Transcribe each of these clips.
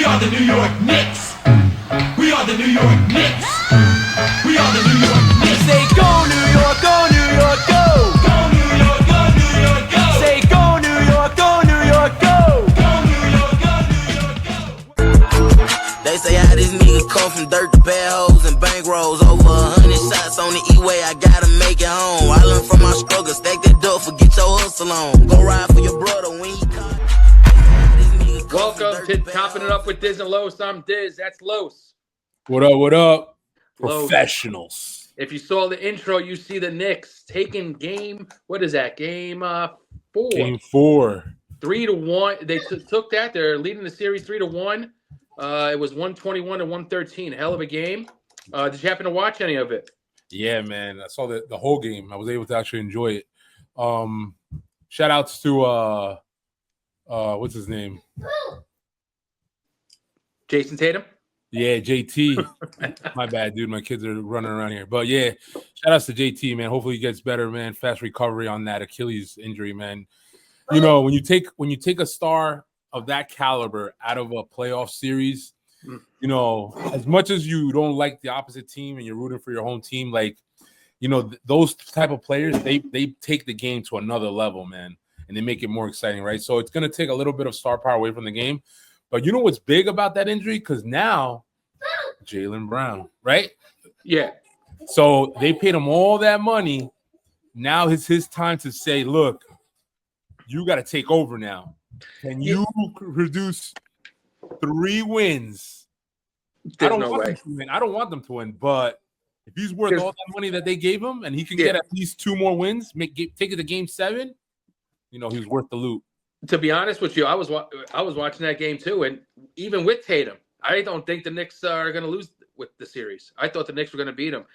We are the New York Knicks. We are the New York Knicks. We are the New York Knicks. Say go New York, go New York, go. Go New York, go New York, go. Say go New York, go New York, go. Go New York, go New York, go. They say how this nigga come from dirt to bad hoes and bank rolls. Over 100 shots on the E-way, I gotta make it home. I learned from my struggle, stack that dough, forget your hustle on. Go ride for your brother when he come. Welcome to Chopping It Up with Diz and Los. I'm Diz. That's Los. What up? What up? Los. Professionals. If you saw the intro, you see the Knicks taking game. What is that? Game 4. Game 4. 3-1. They took that. They're leading the series 3-1. It was 121 to 113. Hell of a game. Did you happen to watch any of it? Yeah, man. I saw the whole game. I was able to actually enjoy it. Shout outs to what's his name? Jason Tatum? Yeah, JT. My bad, dude. My kids are running around here. But yeah, shout outs to JT, man. Hopefully he gets better, man. Fast recovery on that Achilles injury, man. You know, when you take a star of that caliber out of a playoff series, you know, as much as you don't like the opposite team and you're rooting for your home team, like, you know, those type of players, they take the game to another level, man, and they make it more exciting, right? So it's going to take a little bit of star power away from the game. But you know what's big about that injury? Because now Jaylen Brown, right? Yeah. So they paid him all that money. Now it's his time to say, look, you got to take over now. Can you produce 3 wins? I don't want them to win, but if he's worth all that money that they gave him and he can get at least 2 more wins, take it to game 7, you know, he's worth the loot. To be honest with you, I was watching that game too, and even with Tatum, I don't think the Knicks are going to lose with the series. I thought the Knicks were going to beat them.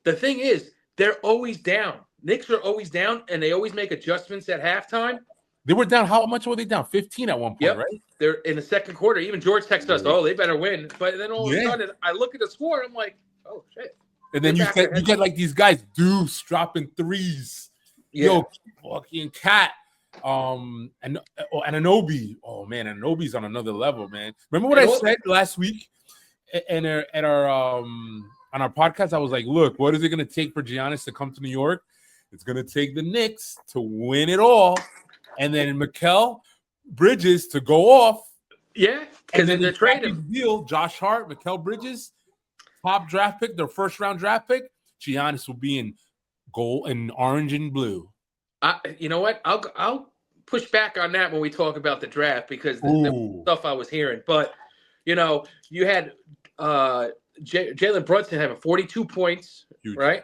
The thing is, they're always down. Knicks are always down, and they always make adjustments at halftime. They were down. How much were they down? 15 at one point, right? They're in the second quarter. Even George texted us, "Oh, they better win." But then all of a sudden, I look at the score. I'm like, "Oh shit!" And then you get like these guys, Deuce dropping threes. Yeah. Yo, fucking Cat. And Anunoby. Oh man, Anunoby's on another level, man. Remember what I said last week on our podcast? I was like, look, what is it going to take for Giannis to come to New York? It's going to take the Knicks to win it all, and then Mikal Bridges to go off. Yeah, because then they're trading. Deal Josh Hart, Mikal Bridges, top draft pick, their first round draft pick. Giannis will be in gold and orange and blue. You know what? I'll push back on that when we talk about the draft because the stuff I was hearing. But you know, you had Jalen Brunson having 42 points, huge. Right?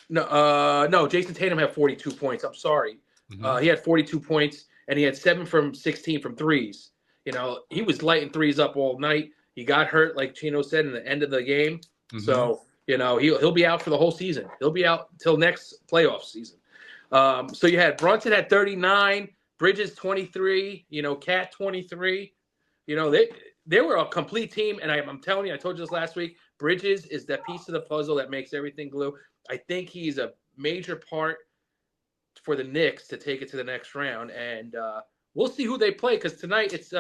No, Jason Tatum had 42 points. I'm sorry, he had 42 points and he had 7 from 16 from threes. You know, he was lighting threes up all night. He got hurt, like Chino said, in the end of the game. So you know he'll be out for the whole season. He'll be out until next playoff season. So you had Brunson at 39, Bridges 23, you know, Cat 23. You know, they were a complete team, and I'm telling you, I told you this last week, Bridges is that piece of the puzzle that makes everything glue. I think he's a major part for the Knicks to take it to the next round, and we'll see who they play because tonight it's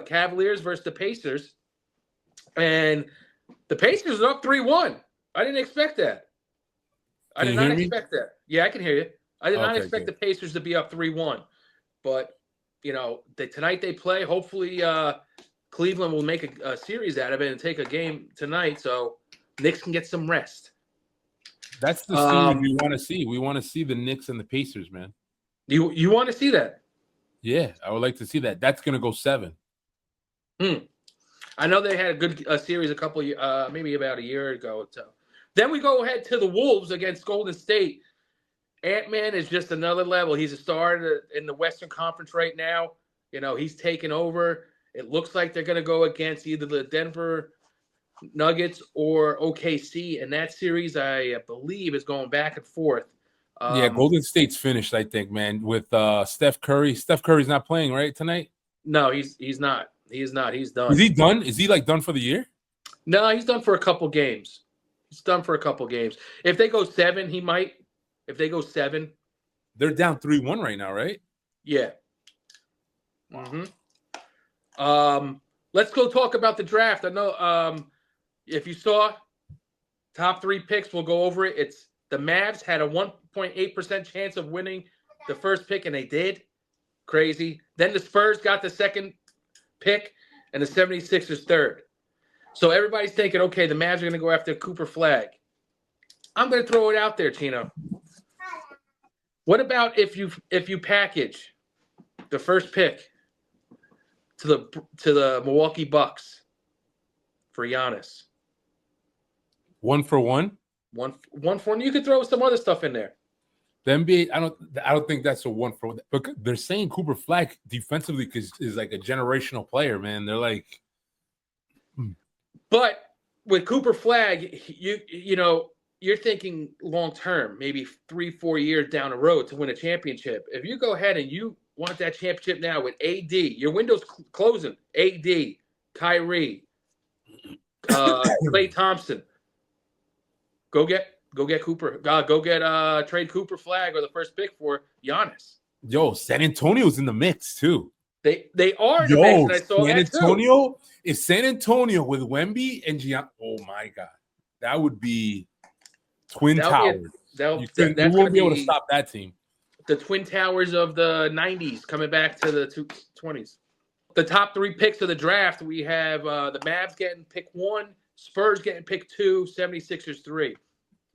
Cavaliers versus the Pacers, and the Pacers are up 3-1. I didn't expect that. I did not expect that. Yeah, I can hear you. I did not expect the Pacers to be up 3-1. But, you know, tonight they play. Hopefully Cleveland will make a series out of it and take a game tonight so Knicks can get some rest. That's the series we want to see. We want to see the Knicks and the Pacers, man. You want to see that? Yeah, I would like to see that. That's going to go 7. I know they had a good series a couple maybe about a year ago. So. Then we go ahead to the Wolves against Golden State. Ant-Man is just another level. He's a star in the Western Conference right now. You know, he's taken over. It looks like they're going to go against either the Denver Nuggets or OKC. And that series, I believe, is going back and forth. Golden State's finished, I think, man, with Steph Curry. Steph Curry's not playing, right, tonight? No, he's not. He is not. He's done. Is he done? Is he, done for the year? No, he's done for a couple games. He's done for a couple games. If they go 7, he might. If they go 7. They're down 3-1 right now, right? Yeah. Let's go talk about the draft. I know if you saw top 3 picks, we'll go over it. It's the Mavs had a 1.8% chance of winning the first pick, and they did. Crazy. Then the Spurs got the second pick, and the 76ers third. So everybody's thinking, okay, the Mavs are going to go after Cooper Flag. I'm going to throw it out there, Chino. What about if you package the first pick to the Milwaukee Bucks for Giannis? 1 for 1? One for one. You could throw some other stuff in there. The NBA, I don't think that's a 1 for 1. But they're saying Cooper Flag defensively is like a generational player, man. They're like, But with Cooper Flag, you're thinking long term, maybe 3-4 years down the road to win a championship. If you go ahead and you want that championship now with AD, your window's closing. AD, Kyrie, Klay Thompson. Go get Cooper. Go get trade Cooper Flag or the first pick for Giannis. yo, San Antonio's in the mix too. They are in the mix, and I saw San that Antonio too. is San Antonio with Wemby and Giannis. Oh my god, that would be Twin Towers. You won't be able to stop that team. The Twin Towers of the 90s coming back to the 20s. The top 3 picks of the draft, we have the Mavs getting pick 1, Spurs getting pick 2, 76ers 3.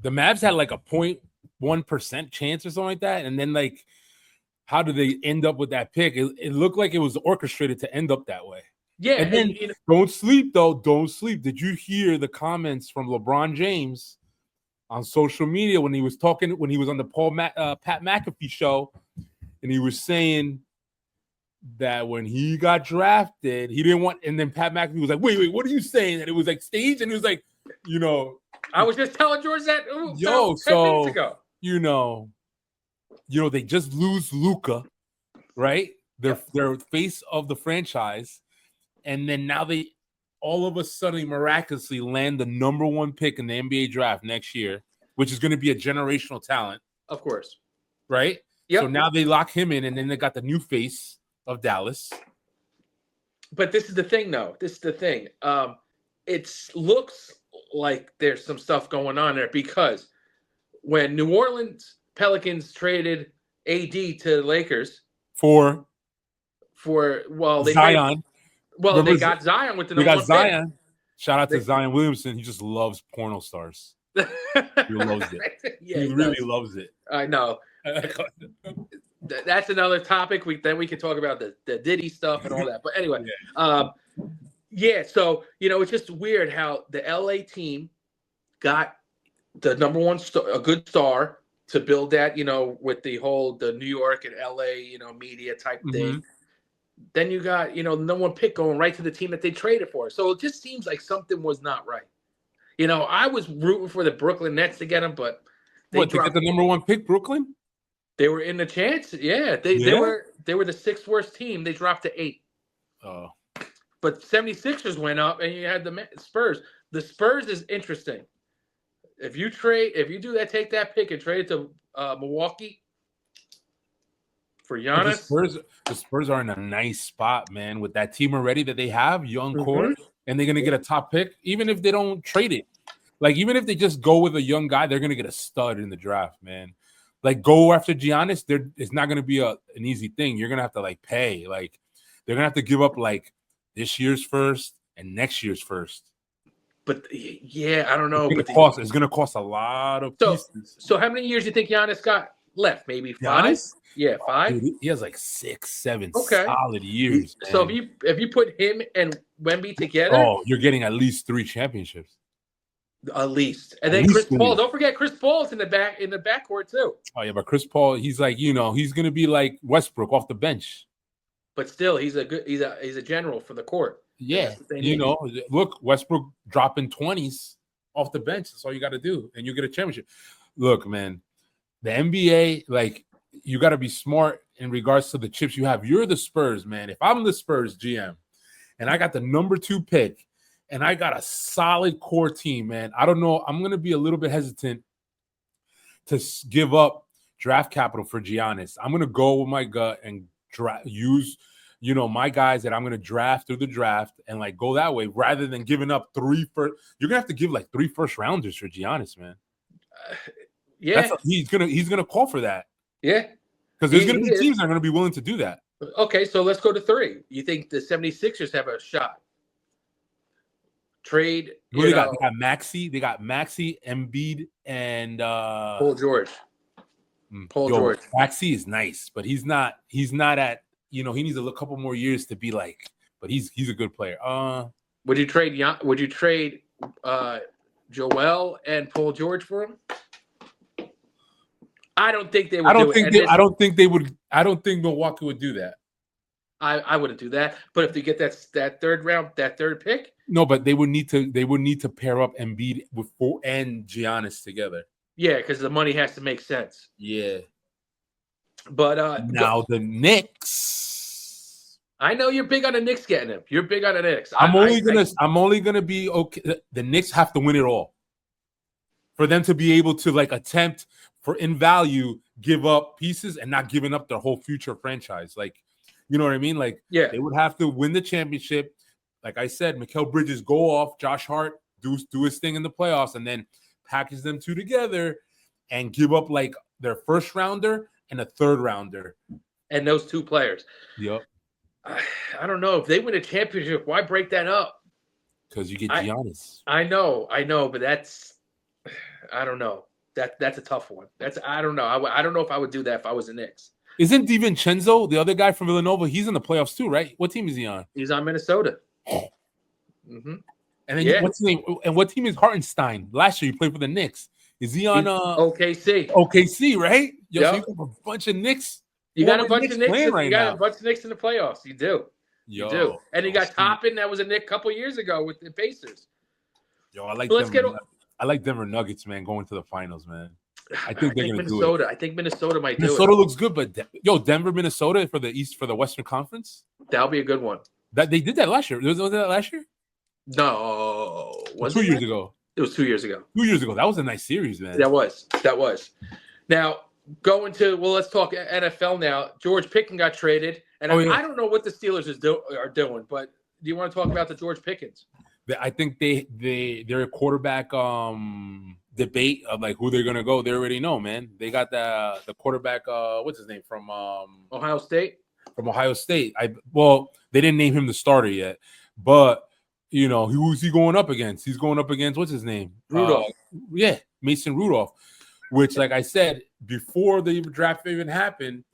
The Mavs had like a 0.1% chance or something like that. And then, like, how did they end up with that pick? It looked like it was orchestrated to end up that way. Yeah. And then, don't sleep, though. Don't sleep. Did you hear the comments from LeBron James on social media when he was on the Pat McAfee show? And he was saying that when he got drafted, he didn't want, and then Pat McAfee was like, wait, what are you saying? And it was like staged, and he was like, I was just telling George that 10 minutes ago. They just lose Luka, right? They're face of the franchise, and then now they all of a sudden miraculously land the number 1 pick in the NBA draft next year, which is going to be a generational talent, of course, right? Yep. So now they lock him in, and then they got the new face of Dallas. But this is the thing, though. It looks like there's some stuff going on there because when New Orleans Pelicans traded AD to the Lakers for they Zion. They got Zion with the number 1 Zion. pick. Shout out to Zion Williamson. He just loves porno stars. He loves it. Yeah, he really loves it. I know. That's another topic. We can talk about the Diddy stuff and all that. But anyway, so it's just weird how the LA team got the number 1 star, a good star, to build that, with the New York and LA, media type thing. Then you got, no 1 pick going right to the team that they traded for. So it just seems like something was not right. I was rooting for the Brooklyn Nets to get him, but they got the number 1 pick, Brooklyn? They were in the chance. Yeah. They were the 6th worst team. They dropped to 8. Oh. But 76ers went up, and you had the Spurs. The Spurs is interesting. If you do that, take that pick and trade it to Milwaukee for Giannis. The Spurs are in a nice spot, man, with that team already that they have, young core, and they're going to get a top pick, even if they don't trade it. Like, even if they just go with a young guy, they're going to get a stud in the draft, man. Like, go after Giannis, it's not going to be an easy thing. You're going to have to, like, pay. Like, they're going to have to give up, like, this year's first and next year's first. But, yeah, I don't know. It's going to cost a lot of pieces. So how many years do you think Giannis got left? Maybe 5? Giannis? Yeah, 5? Dude, he has, like, 6, 7 solid years. So if you put him and Wemby together. Oh, you're getting at least 3 championships. At least. And then Chris Paul. Don't forget Chris Paul's in the backcourt too. Oh yeah, but Chris Paul, he's like, he's gonna be like Westbrook off the bench. But still, he's a general for the court. Yeah. Look, Westbrook dropping 20s off the bench. That's all you gotta do, and you get a championship. Look, man, the NBA, like, you gotta be smart in regards to the chips you have. You're the Spurs, man. If I'm the Spurs GM and I got the number 2 pick, and I got a solid core team, man. I don't know. I'm going to be a little bit hesitant to give up draft capital for Giannis. I'm going to go with my gut and use you know, my guys that I'm going to draft through the draft and like go that way rather than giving up you're going to have to give like 3 first rounders for Giannis, man. Yeah. He's going to call for that. Yeah. Because there's going to be teams that are going to be willing to do that. Okay, so let's go to 3. You think the 76ers have a shot? Trade. They got Maxey. They got Maxey, Embiid, and Paul George. George. Maxey is nice, but he's not at, you know, he needs a couple more years to be like, but he's a good player. Would you trade Joel and Paul George for him? I don't think they would. I don't think Milwaukee would do that. I wouldn't do that. But if they get that third pick, no. But they would need to pair up Embiid with and Giannis together. Yeah, because the money has to make sense. Yeah. But now the Knicks. I know you're big on the Knicks getting him. You're big on the Knicks. I'm only gonna be okay. The Knicks have to win it all for them to be able to like attempt for in value give up pieces and not giving up their whole future franchise. Like, you know what I mean? Like, yeah, they would have to win the championship. Like I said, Mikal Bridges go off, Josh Hart do his thing in the playoffs, and then package them two together and give up like their first rounder and a third rounder. And those 2 players. Yep. I don't know. If they win a championship, why break that up? Because you get Giannis. I know, but I don't know. That's a tough one. I don't know. I don't know if I would do that if I was the Knicks. Isn't DiVincenzo, the other guy from Villanova, he's in the playoffs too, right? What team is he on? He's on Minnesota. Mm-hmm. And then what's his name? And what team is Hartenstein? Last year he played for the Knicks. Is he on OKC? OKC, right? Yo, yep. So you have a bunch of Knicks. You got a bunch of Knicks. You got a bunch of Knicks in the playoffs. You do. You do. And you got Choppin. That was a Knick a couple years ago with the Pacers. Yo, I like Denver Nuggets, man, going to the finals, man. I think they're going to do it. I think Minnesota might do it. Minnesota looks good, but Denver, Minnesota for the Western Conference. That'll be a good one. That they did that last year. Was that last year? No, was 2 years ago. It was 2 years ago. 2 years ago. That was a nice series, man. That was. Now let's talk NFL now. George Pickens got traded, and I don't know what the Steelers are doing, but do you want to talk about the George Pickens? I think they're a quarterback debate of like who they're gonna go. They already know, man. They got the quarterback. What's his name from Ohio State? From Ohio State. They didn't name him the starter yet, but you know who's he going up against? He's going up against what's his name? Rudolph. Mason Rudolph. Which, like I said, before the draft even happened,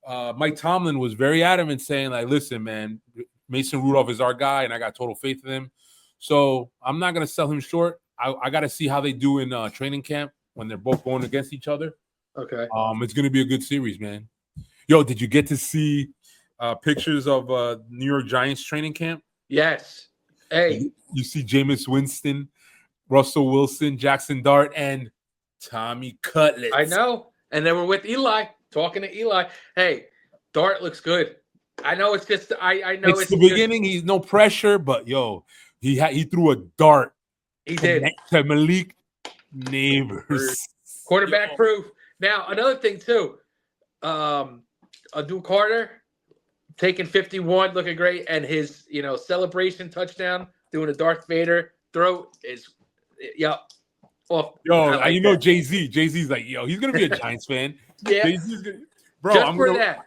Mike Tomlin was very adamant saying, like, listen, man, Mason Rudolph is our guy, and I got total faith in him. So I'm not going to sell him short. I got to see how they do in training camp when they're both going against each other. Okay. It's going to be a good series, man. Yo, did you get to see pictures of New York Giants training camp? Yes. Hey. You see Jameis Winston, Russell Wilson, Jackson Dart, and Tommy Cutlets. I know. And then we're with Eli, talking to Eli. Hey, Dart looks good. I know it's just I know it's the beginning. He's no pressure, but yo, he threw a dart. He did to Malik Neighbors. Quarterback proof. Now, another thing too. Adu Carter taking 51, looking great, and his celebration touchdown, doing a Darth Vader throw is off. Yo, Jay-Z. Jay-Z's like, yo, he's gonna be a Giants fan. Yeah, Jay-Z's bro.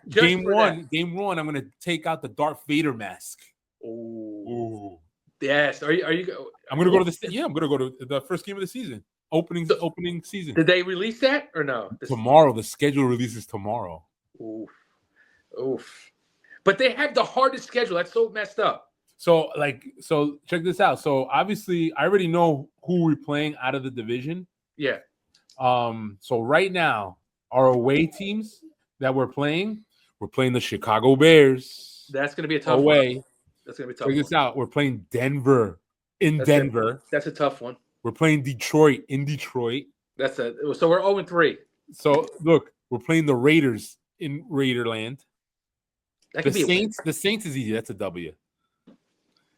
Game one, I'm gonna take out the Darth Vader mask. Ooh. Yes. Are you? I'm gonna go to the. Yeah, I'm gonna go to the first game of the season. Opening season. Did they release that or no? Tomorrow. The schedule releases tomorrow. Oof. But they have the hardest schedule. That's so messed up. So check this out. So obviously, I already know who we're playing out of the division. Yeah. So right now, our away teams that we're playing the Chicago Bears. That's going to be a tough away. One. That's going to be a tough. Check this out. We're playing Denver in Denver. That's a tough one. We're playing Detroit in Detroit. So we're 0-3. So look, we're playing the Raiders in Raiderland. The Saints is easy. That's a W.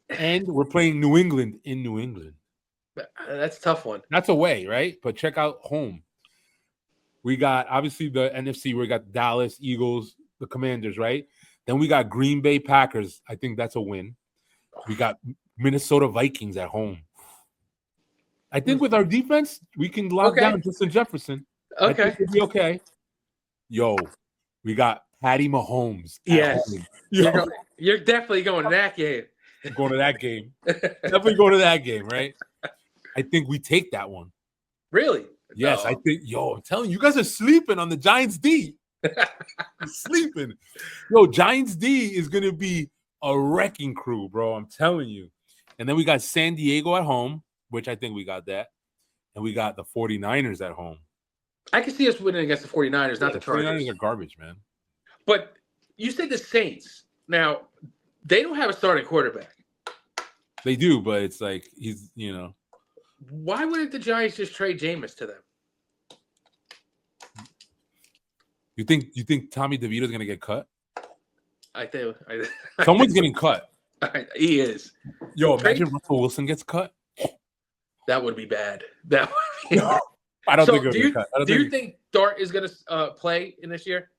And we're playing New England in New England. That's a tough one. That's away, right? But check out home. We got obviously the NFC. We got Dallas, Eagles, the Commanders, right? Then we got Green Bay Packers. I think that's a win. We got Minnesota Vikings at home. I think with our defense, we can lock down Justin Jefferson. I think we'll be okay. Yo, we got Patty Mahomes at home. You're definitely going to that game. I'm going to that game. Definitely going to that game, right? I think we take that one. Really? Yes, I think. Yo, I'm telling you, you guys are sleeping on the Giants D. Sleeping. Yo, Giants D is going to be a wrecking crew, bro. I'm telling you. And then we got San Diego at home, which I think we got that. And we got the 49ers at home. I can see us winning against the 49ers, not the Chargers. 49ers are garbage, man. But you said the Saints. Now, they don't have a starting quarterback. They do, but it's like he's, you know. Why wouldn't the Giants just trade Jameis to them? You think Tommy DeVito's gonna get cut? I think Someone's getting cut. He is. Yo, imagine Russell Wilson gets cut. That would be bad. That would be bad. I don't think he'll get cut. Do you think Dart is going to play in this year?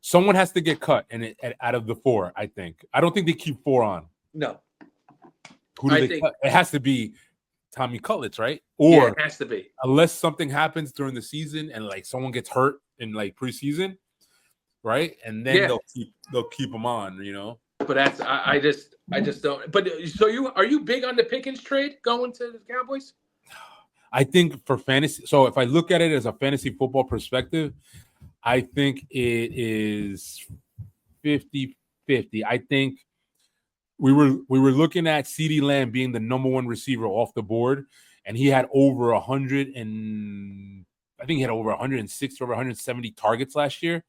Someone has to get cut, and out of the 4, I think. I don't think they keep 4 on. No. Who do they cut? It has to be Tommy Cutlets, right? Or it has to be. Unless something happens during the season and like someone gets hurt in like preseason, right? And then they'll keep them on, you know. But that's I just don't. But so are you big on the Pickens trade going to the Cowboys? I think for fantasy, so if I look at it as a fantasy football perspective, I think it is 50-50. I think we were looking at CeeDee Lamb being the number 1 receiver off the board, and he had over 100 and I think he had over 160, over 170 targets last year.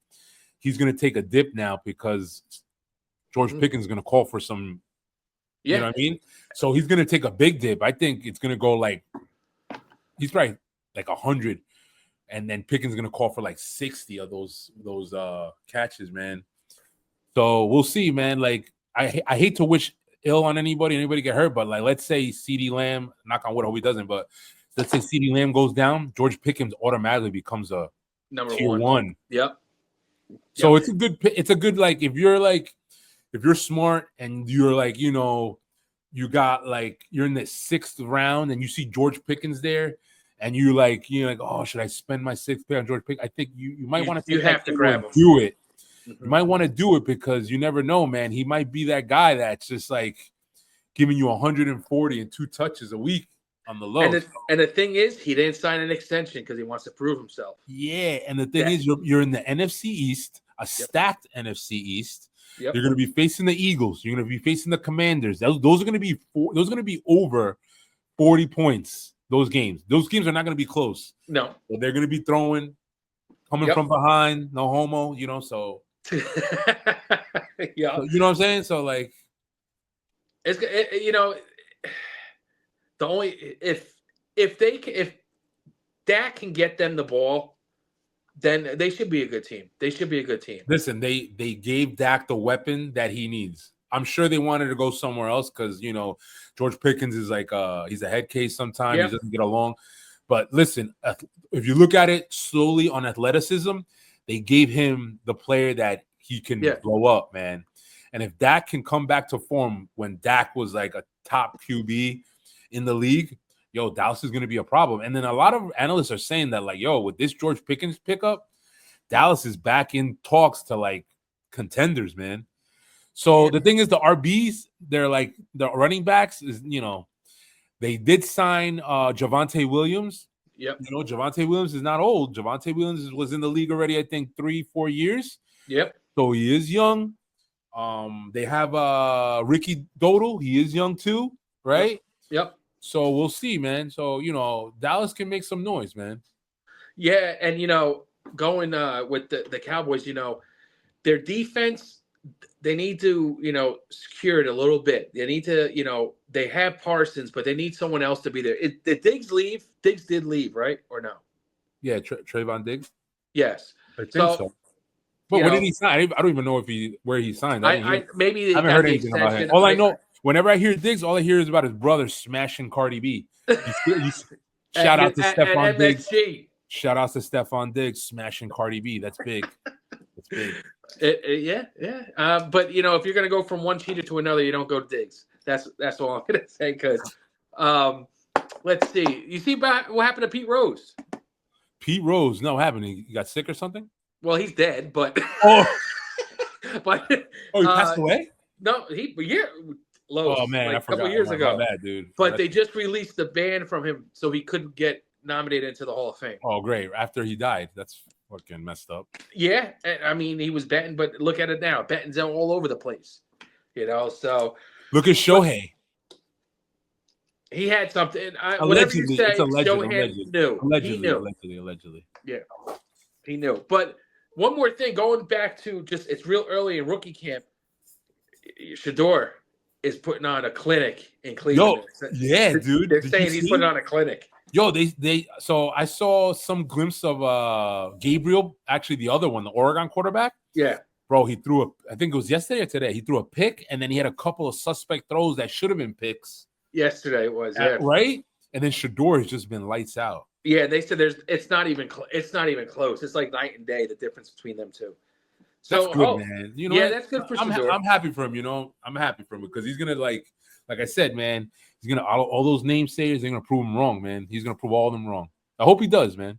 He's going to take a dip now because George Pickens is going to call for some, you know what I mean? So he's going to take a big dip. I think it's going to go like, he's probably like 100, and then Pickens is going to call for like 60 of those catches, man. So we'll see, man. Like, I hate to wish ill on anybody get hurt, but like, let's say CeeDee Lamb, knock on wood, I hope he doesn't, but let's say CeeDee Lamb goes down, George Pickens automatically becomes a number tier 1. Yep. So it's a good like if you're smart and you're like, you know, you got like you're in the 6th round and you see George Pickens there and you're like, oh, should I spend my 6th pick on George Pickens? I think you might want to have to grab him. Do it. Mm-hmm. You might want to do it because you never know, man. He might be that guy that's just like giving you 140 and 2 touches a week on the low. And the thing is, he didn't sign an extension because he wants to prove himself. Yeah, and the thing is, you're in the NFC East, a stacked NFC East. Yep. You're going to be facing the Eagles. You're going to be facing the Commanders. Those are going to be over 40 points. Those games are not going to be close. No, but they're going to be coming from behind. No homo, you know. So yeah, so, you know what I'm saying. So like, you know, the only if Dak can get them the ball, then they should be a good team. They should be a good team. Listen, they gave Dak the weapon that he needs. I'm sure they wanted to go somewhere else because, you know, George Pickens is like he's a head case sometimes. He doesn't get along. But listen, if you look at it slowly on athleticism, they gave him the player that he can blow up, man. And if Dak can come back to form when Dak was like a top QB in the league, yo, Dallas is going to be a problem. And then a lot of analysts are saying that, like, yo, with this George Pickens pickup, Dallas is back in talks to, like, contenders, man. So the thing is, the RBs, they're like the running backs is, you know, they did sign Javonte Williams. Yep. You know, Javonte Williams is not old. Javonte Williams was in the league already, I think, 3-4 years. Yep. So he is young. They have Ricky Dodle. He is young too, right? Yep. So we'll see, man. So, you know, Dallas can make some noise, man. Yeah, and, you know, going with the Cowboys, you know, their defense, they need to, you know, secure it a little bit. They need to, you know, they have Parsons, but they need someone else to be there. Did Diggs leave? Diggs did leave, right? Or no? Yeah, Trayvon Diggs? Yes. I think so. But where did he sign? I don't even know where he signed. Maybe I haven't heard anything about him. All I know, whenever I hear Diggs, all I hear is about his brother smashing Cardi B. Shout out to Stephon Diggs. Shout out to Stephon Diggs smashing Cardi B. That's big. It's big. Yeah. But if you're gonna go from one cheater to another, you don't go Diggs. That's all I'm gonna say. Because let's see. You see what happened to Pete Rose? Pete Rose, no, what happened? He got sick or something? Well, he's dead, but Oh, but he passed away? No, Lowe's, Oh man, I like a couple forgot. years My ago. bad, dude. But they just released the ban from him, so he couldn't get nominated into the Hall of Fame. Oh, great! After he died, that's fucking messed up. Yeah, I mean he was betting, but look at it now. Betting's all over the place. So look at Shohei. He had something. Whatever Allegedly, you say, it's alleged. Shohei knew. Allegedly. Yeah, he knew. But one more thing, going back to it's real early in rookie camp. Shador is putting on a clinic in Cleveland. Yeah, dude. They're saying he's putting on a clinic. Yo, so I saw some glimpse of Gabriel, actually the other one, the Oregon quarterback. Yeah. Bro, he threw I think it was yesterday or today. He threw a pick, and then he had a couple of suspect throws that should have been picks. Yesterday it was, yeah. Right? And then Shador has just been lights out. Yeah, they said it's not even close. It's like night and day, the difference between them two. So, that's good, man. that's good for Shador. I'm happy for him, I'm happy for him because he's gonna like I said, man, he's gonna all those namesayers, they're gonna prove him wrong, man. He's gonna prove all of them wrong. I hope he does, man.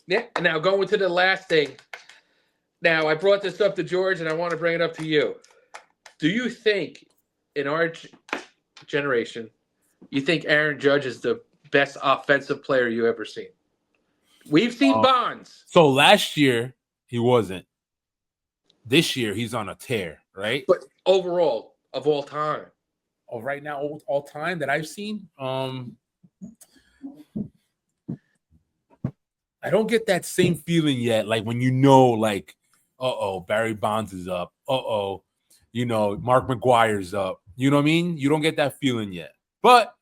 Yeah. And now going to the last thing. Now I brought this up to George, and I want to bring it up to you. Do you think in our generation, you think Aaron Judge is the best offensive player you ever seen? We've seen Bonds. So last year he wasn't. This year he's on a tear, right? But overall, of all time. Oh, right now, all time that I've seen, I don't get that same feeling yet. Like when like, Barry Bonds is up. Mark McGuire's up. You know what I mean? You don't get that feeling yet. But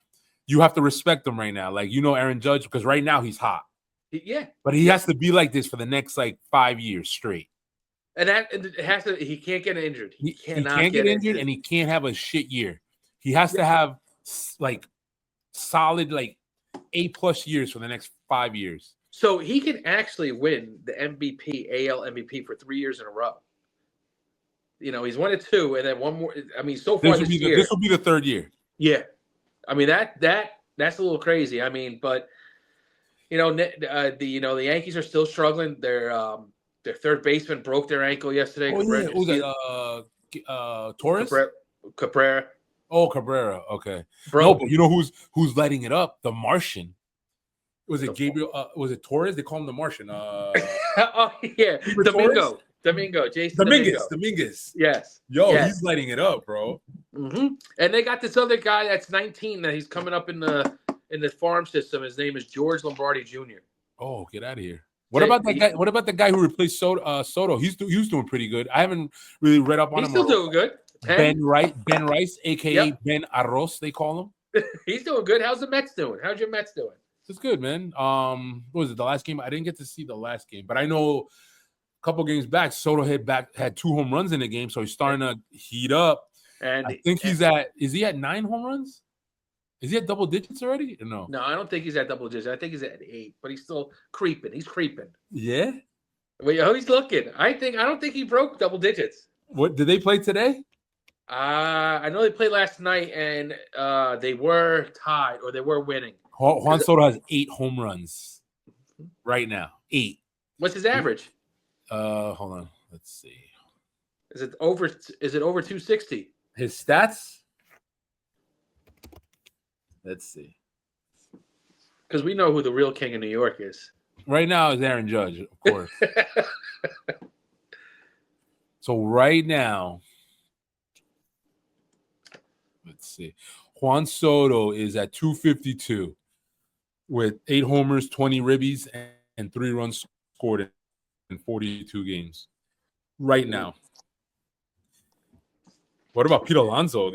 you have to respect him right now. Like, Aaron Judge, because right now he's hot. Yeah. But he has to be like this for the next, 5 years straight. And he can't get injured. He can't get injured, and he can't have a shit year. He has to have, solid, A+ years for the next 5 years. So he can actually win the MVP, AL MVP for 3 years in a row. He's won it 2, and then one more. I mean, so far this year. This will be the third year. Yeah. I mean, that's a little crazy. I mean, but, the Yankees are still struggling. Their third baseman broke their ankle yesterday. Oh, yeah. Torres? Cabrera. Oh, Cabrera. Okay. Bro. No, but you know who's lighting it up? The Martian. Was it Gabriel? Was it Torres? They call him the Martian. Oh, yeah. Domingo. Jason Dominguez. Yes. He's lighting it up, bro. Mm-hmm. And they got this other guy that's 19 that he's coming up in the farm system. His name is George Lombardi Jr. Oh, get out of here. What about that guy? What about the guy who replaced Soto? He was doing pretty good. I haven't really read up on him. He's still doing good. Ben Rice, aka Ben Arroz, they call him. He's doing good. How's the Mets doing? How's your Mets doing? It's good, man. What was it? The last game? I didn't get to see the last game, but I know a couple games back, Soto had 2 home runs in the game, so he's starting to heat up. And I think is he at 9 home runs? Is he at double digits already? Or no? No, I don't think he's at double digits. I think he's at 8, but he's still creeping. He's creeping. Yeah. Well, he's looking. I don't think he broke double digits. What did they play today? I know they played last night, and they were tied or they were winning. Juan Soto has 8 home runs right now. 8. What's his average? Hold on. Let's see. Is it over 260? His stats? Let's see. Because we know who the real king of New York is. Right now is Aaron Judge, of course. So right now, let's see. Juan Soto is at 252 with 8 homers, 20 ribbies, and 3 runs scored in 42 games. Right now. What about Pete Alonso?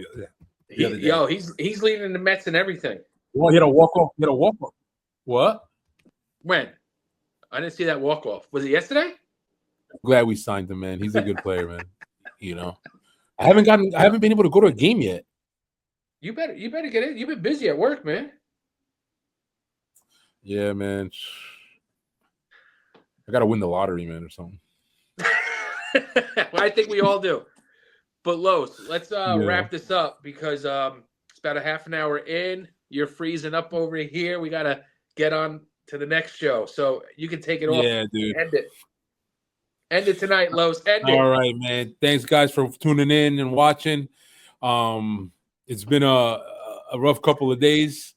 He's leading the Mets and everything. Well, he had a walk-off. What? When? I didn't see that walk-off. Was it yesterday? I'm glad we signed him, man. He's a good player, man. I haven't been able to go to a game yet. You better get in. You've been busy at work, man. Yeah, man. I gotta win the lottery, man, or something. I think we all do. But Los, let's wrap this up because it's about a half an hour in. You're freezing up over here. We gotta get on to the next show, so you can take it off. Yeah, dude. End it tonight, Los. End it. All right, man. Thanks, guys, for tuning in and watching. It's been a rough couple of days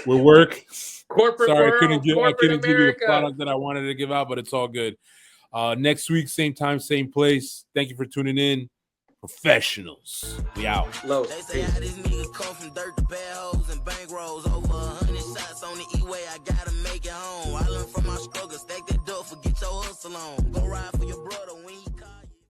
with work. Corporate Sorry, world, I couldn't give you the America. product that I wanted to give out, but it's all good. Next week, same time, same place. Thank you for tuning in. Professionals. We out. Los. They say how this nigga come from dirt to bad